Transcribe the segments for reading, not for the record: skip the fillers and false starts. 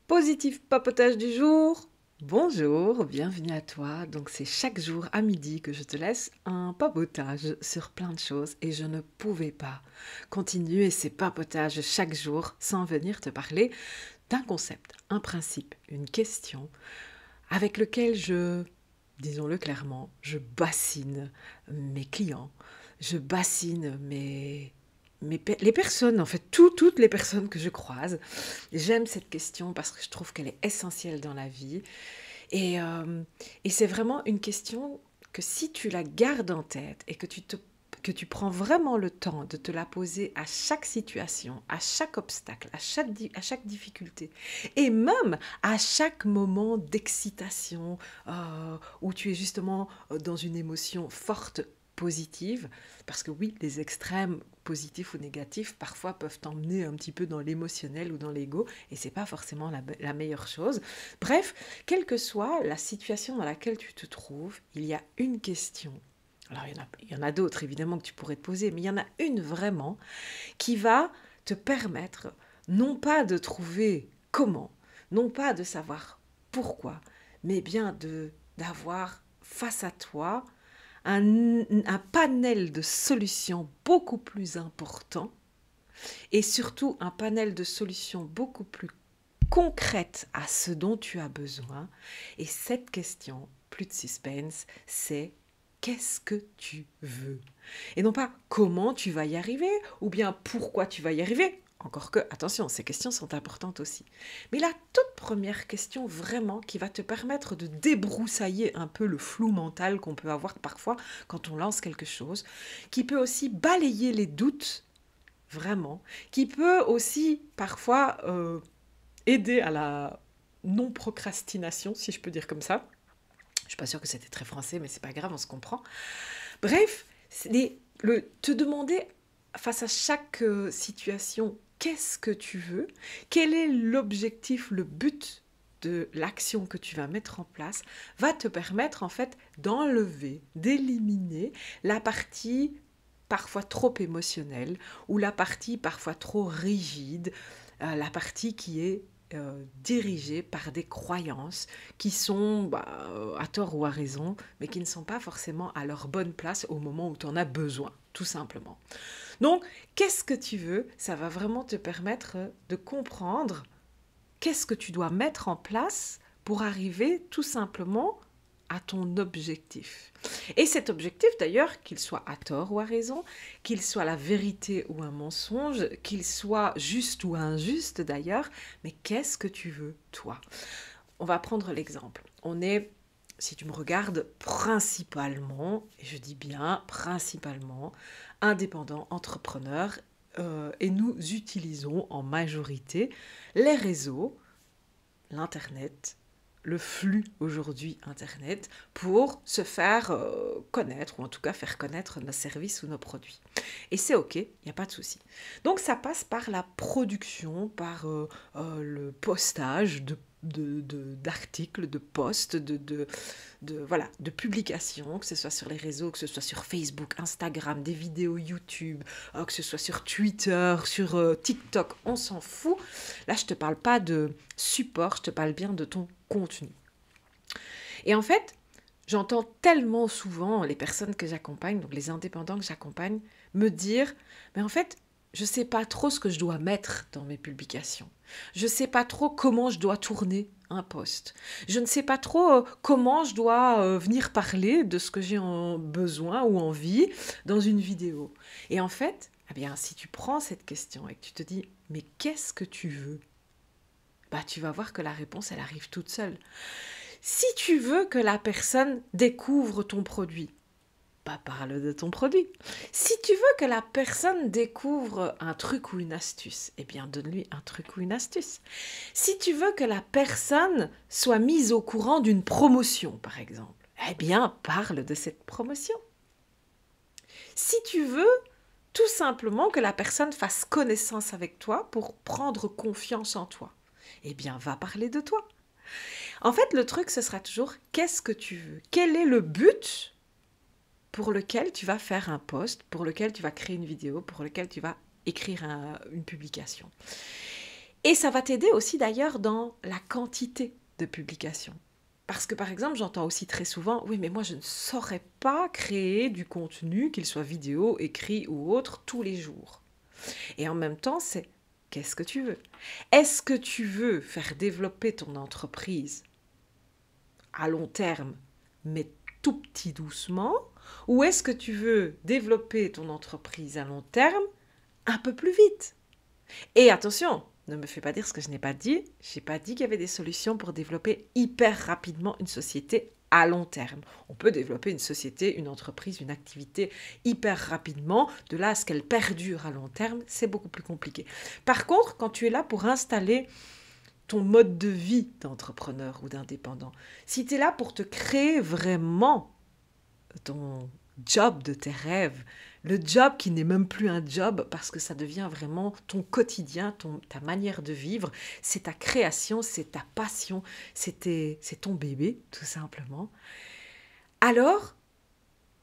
Positif papotage du jour. Bonjour, bienvenue à toi. Donc c'est chaque jour à midi que je te laisse un papotage sur plein de choses et je ne pouvais pas continuer ces papotages chaque jour sans venir te parler d'un concept, un principe, une question avec lequel disons-le clairement, je bassine mes clients, je bassine les personnes, en fait, toutes les personnes que je croise. J'aime cette question parce que je trouve qu'elle est essentielle dans la vie. Et, euh, et c'est vraiment une question que si tu la gardes en tête et que tu prends vraiment le temps de te la poser à chaque situation, à chaque obstacle, à chaque difficulté, et même à chaque moment d'excitation où tu es justement dans une émotion forte, positive, parce que oui, les extrêmes positifs ou négatifs parfois peuvent t'emmener un petit peu dans l'émotionnel ou dans l'ego, et c'est pas forcément la meilleure chose. Bref, quelle que soit la situation dans laquelle tu te trouves, il y a une question. Alors, il y en a d'autres, évidemment, que tu pourrais te poser, mais il y en a une vraiment qui va te permettre, non pas de trouver comment, non pas de savoir pourquoi, mais bien d'avoir face à toi un panel de solutions beaucoup plus important et surtout un panel de solutions beaucoup plus concrètes à ce dont tu as besoin. Et cette question, plus de suspense, c'est qu'est-ce que tu veux? Et non pas comment tu vas y arriver ou bien pourquoi tu vas y arriver. Encore que, attention, ces questions sont importantes aussi. Mais la toute première question vraiment qui va te permettre de débroussailler un peu le flou mental qu'on peut avoir parfois quand on lance quelque chose, qui peut aussi balayer les doutes, vraiment, qui peut aussi parfois aider à la non-procrastination, si je peux dire comme ça. Je suis pas sûre que c'était très français, mais c'est pas grave, on se comprend. Bref, te demander face à chaque situation, qu'est-ce que tu veux? Quel est l'objectif, le but de l'action que tu vas mettre en place va te permettre en fait d'enlever, d'éliminer la partie parfois trop émotionnelle ou la partie parfois trop rigide, la partie qui est dirigée par des croyances qui sont à tort ou à raison, mais qui ne sont pas forcément à leur bonne place au moment où tu en as besoin, tout simplement. Donc, qu'est-ce que tu veux? Ça va vraiment te permettre de comprendre qu'est-ce que tu dois mettre en place pour arriver tout simplement à ton objectif. Et cet objectif, d'ailleurs, qu'il soit à tort ou à raison, qu'il soit la vérité ou un mensonge, qu'il soit juste ou injuste d'ailleurs, mais qu'est-ce que tu veux, toi? On va prendre l'exemple. On est, si tu me regardes, principalement, et je dis bien principalement, indépendant, entrepreneur, et nous utilisons en majorité les réseaux, l'Internet, le flux aujourd'hui Internet pour se faire connaître, ou en tout cas faire connaître nos services ou nos produits. Et c'est OK, il n'y a pas de souci. Donc ça passe par la production, par le postage d'articles, de posts, voilà, de publications, que ce soit sur les réseaux, que ce soit sur Facebook, Instagram, des vidéos YouTube, que ce soit sur Twitter, sur TikTok, on s'en fout. Là, je ne te parle pas de support, je te parle bien de ton contenu. Et en fait, j'entends tellement souvent les personnes que j'accompagne, donc les indépendants que j'accompagne, me dire, mais en fait, je ne sais pas trop ce que je dois mettre dans mes publications. Je ne sais pas trop comment je dois tourner un post. Je ne sais pas trop comment je dois venir parler de ce que j'ai besoin ou envie dans une vidéo. Et en fait, eh bien, si tu prends cette question et que tu te dis, mais qu'est-ce que tu veux? Tu vas voir que la réponse, elle arrive toute seule. Si tu veux que la personne découvre ton produit, parle de ton produit. Si tu veux que la personne découvre un truc ou une astuce, eh bien donne-lui un truc ou une astuce. Si tu veux que la personne soit mise au courant d'une promotion, par exemple, eh bien parle de cette promotion. Si tu veux tout simplement que la personne fasse connaissance avec toi pour prendre confiance en toi, eh bien va parler de toi. En fait, le truc, ce sera toujours qu'est-ce que tu veux? Quel est le but pour lequel tu vas faire un post, pour lequel tu vas créer une vidéo, pour lequel tu vas écrire une publication? Et ça va t'aider aussi d'ailleurs dans la quantité de publications. Parce que par exemple, j'entends aussi très souvent, oui, mais moi je ne saurais pas créer du contenu, qu'il soit vidéo, écrit ou autre, tous les jours. Et en même temps, c'est qu'est-ce que tu veux? Est-ce que tu veux faire développer ton entreprise à long terme, mais tout petit doucement? Ou est-ce que tu veux développer ton entreprise à long terme un peu plus vite? Et attention, ne me fais pas dire ce que je n'ai pas dit. Je n'ai pas dit qu'il y avait des solutions pour développer hyper rapidement une société à long terme. On peut développer une société, une entreprise, une activité hyper rapidement. De là à ce qu'elle perdure à long terme, c'est beaucoup plus compliqué. Par contre, quand tu es là pour installer ton mode de vie d'entrepreneur ou d'indépendant, si tu es là pour te créer vraiment ton job de tes rêves, le job qui n'est même plus un job parce que ça devient vraiment ton quotidien, ta manière de vivre, c'est ta création, c'est ta passion, c'est ton bébé tout simplement. Alors,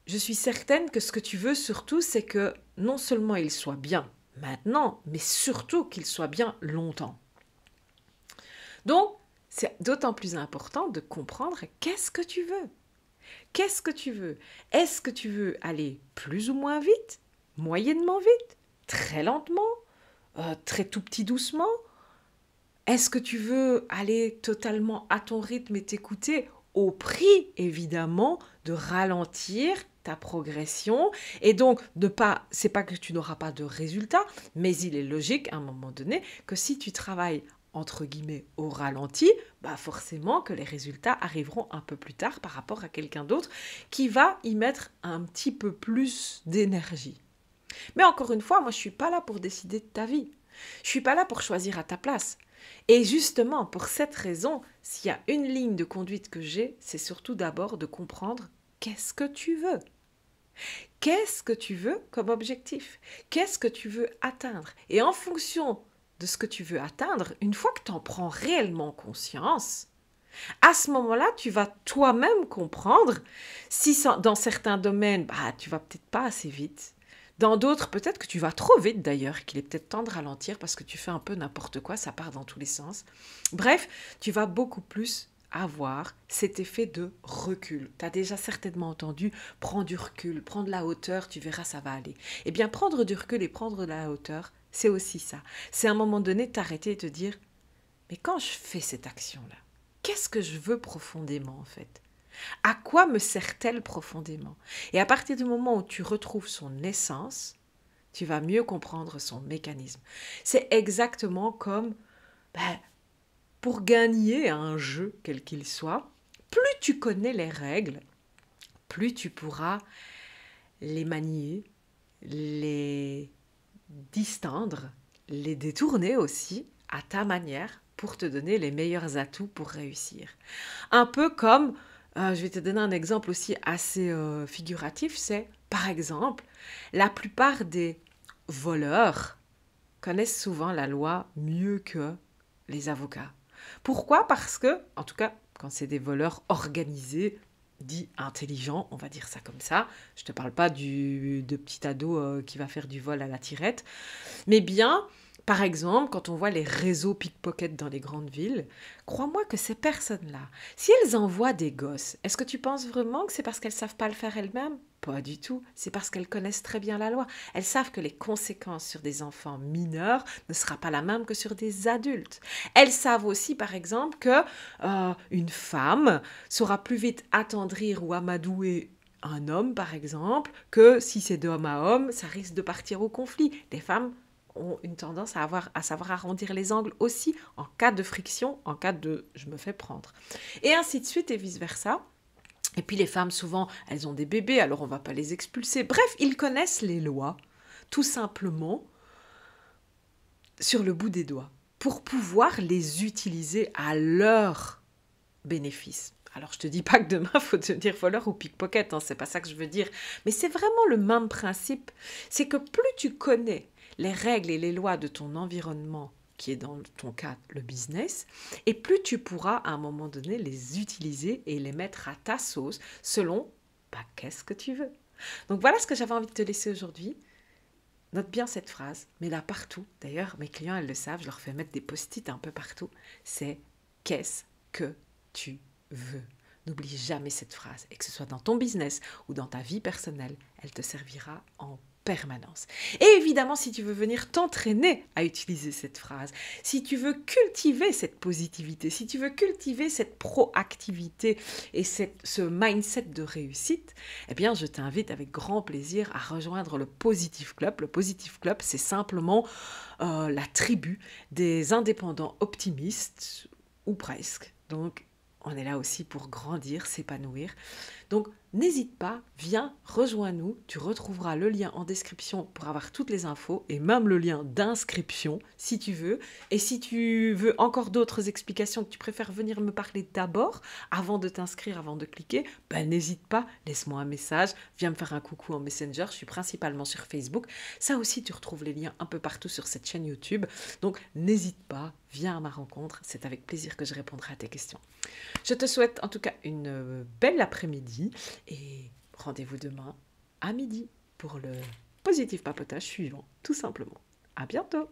je suis certaine que ce que tu veux surtout, c'est que non seulement il soit bien maintenant, mais surtout qu'il soit bien longtemps. Donc, c'est d'autant plus important de comprendre qu'est-ce que tu veux. Qu'est-ce que tu veux? Est-ce que tu veux aller plus ou moins vite? Moyennement vite? Très lentement? Très tout petit doucement? Est-ce que tu veux aller totalement à ton rythme et t'écouter au prix, évidemment, de ralentir ta progression et donc c'est pas que tu n'auras pas de résultat, mais il est logique à un moment donné que si tu travailles entre guillemets au ralenti, bah forcément que les résultats arriveront un peu plus tard par rapport à quelqu'un d'autre qui va y mettre un petit peu plus d'énergie. Mais encore une fois, moi je suis pas là pour décider de ta vie. Je suis pas là pour choisir à ta place. Et justement, pour cette raison, s'il y a une ligne de conduite que j'ai, c'est surtout d'abord de comprendre qu'est-ce que tu veux. Qu'est-ce que tu veux comme objectif? Qu'est-ce que tu veux atteindre? Et en fonction de ce que tu veux atteindre, une fois que tu en prends réellement conscience, à ce moment-là, tu vas toi-même comprendre si dans certains domaines, tu vas peut-être pas assez vite. Dans d'autres, peut-être que tu vas trop vite d'ailleurs, qu'il est peut-être temps de ralentir parce que tu fais un peu n'importe quoi, ça part dans tous les sens. Bref, tu vas beaucoup plus avoir cet effet de recul. Tu as déjà certainement entendu, prends du recul, prends de la hauteur, tu verras, ça va aller. Eh bien, prendre du recul et prendre de la hauteur, c'est aussi ça. C'est à un moment donné t'arrêter et te dire, mais quand je fais cette action-là, qu'est-ce que je veux profondément en fait? À quoi me sert-elle profondément? Et à partir du moment où tu retrouves son essence, tu vas mieux comprendre son mécanisme. C'est exactement comme pour gagner à un jeu quel qu'il soit, plus tu connais les règles, plus tu pourras les manier, les distendre, les détourner aussi à ta manière pour te donner les meilleurs atouts pour réussir. Un peu comme, je vais te donner un exemple aussi assez figuratif, c'est par exemple, la plupart des voleurs connaissent souvent la loi mieux que les avocats. Pourquoi? Parce que, en tout cas, quand c'est des voleurs organisés, dits intelligents, on va dire ça comme ça, je ne te parle pas de petit ado qui va faire du vol à la tirette, mais bien, par exemple, quand on voit les réseaux pickpocket dans les grandes villes, crois-moi que ces personnes-là, si elles envoient des gosses, est-ce que tu penses vraiment que c'est parce qu'elles ne savent pas le faire elles-mêmes? Pas du tout, c'est parce qu'elles connaissent très bien la loi. Elles savent que les conséquences sur des enfants mineurs ne sera pas la même que sur des adultes. Elles savent aussi, par exemple, que une femme saura plus vite attendrir ou amadouer un homme, par exemple, que si c'est d'homme à homme, ça risque de partir au conflit. Les femmes ont une tendance à savoir arrondir les angles aussi en cas de friction, en cas de « je me fais prendre ». Et ainsi de suite et vice-versa. Et puis les femmes, souvent, elles ont des bébés, alors on ne va pas les expulser. Bref, ils connaissent les lois, tout simplement, sur le bout des doigts, pour pouvoir les utiliser à leur bénéfice. Alors, je ne te dis pas que demain, il faut devenir voleur ou pickpocket, c'est pas ça que je veux dire. Mais c'est vraiment le même principe. C'est que plus tu connais les règles et les lois de ton environnement, qui est dans ton cas le business, et plus tu pourras à un moment donné les utiliser et les mettre à ta sauce selon qu'est-ce que tu veux. Donc voilà ce que j'avais envie de te laisser aujourd'hui. note bien cette phrase, mets-la partout. D'ailleurs, mes clients, elles le savent, je leur fais mettre des post-it un peu partout. C'est « Qu'est-ce que tu veux ?» N'oublie jamais cette phrase. Et que ce soit dans ton business ou dans ta vie personnelle, elle te servira en permanence. Et évidemment, si tu veux venir t'entraîner à utiliser cette phrase, si tu veux cultiver cette positivité, si tu veux cultiver cette proactivité et ce mindset de réussite, eh bien, je t'invite avec grand plaisir à rejoindre le Positive Club. Le Positive Club, c'est simplement la tribu des indépendants optimistes, ou presque. Donc, on est là aussi pour grandir, s'épanouir. Donc, n'hésite pas, viens, rejoins-nous. Tu retrouveras le lien en description pour avoir toutes les infos et même le lien d'inscription si tu veux. Et si tu veux encore d'autres explications, que tu préfères venir me parler d'abord avant de t'inscrire, avant de cliquer, ben, n'hésite pas, laisse-moi un message, viens me faire un coucou en Messenger. Je suis principalement sur Facebook. Ça aussi, tu retrouves les liens un peu partout sur cette chaîne YouTube. Donc, n'hésite pas, viens à ma rencontre. C'est avec plaisir que je répondrai à tes questions. Je te souhaite en tout cas une belle après-midi et rendez-vous demain à midi pour le positif papotage suivant, tout simplement. À bientôt!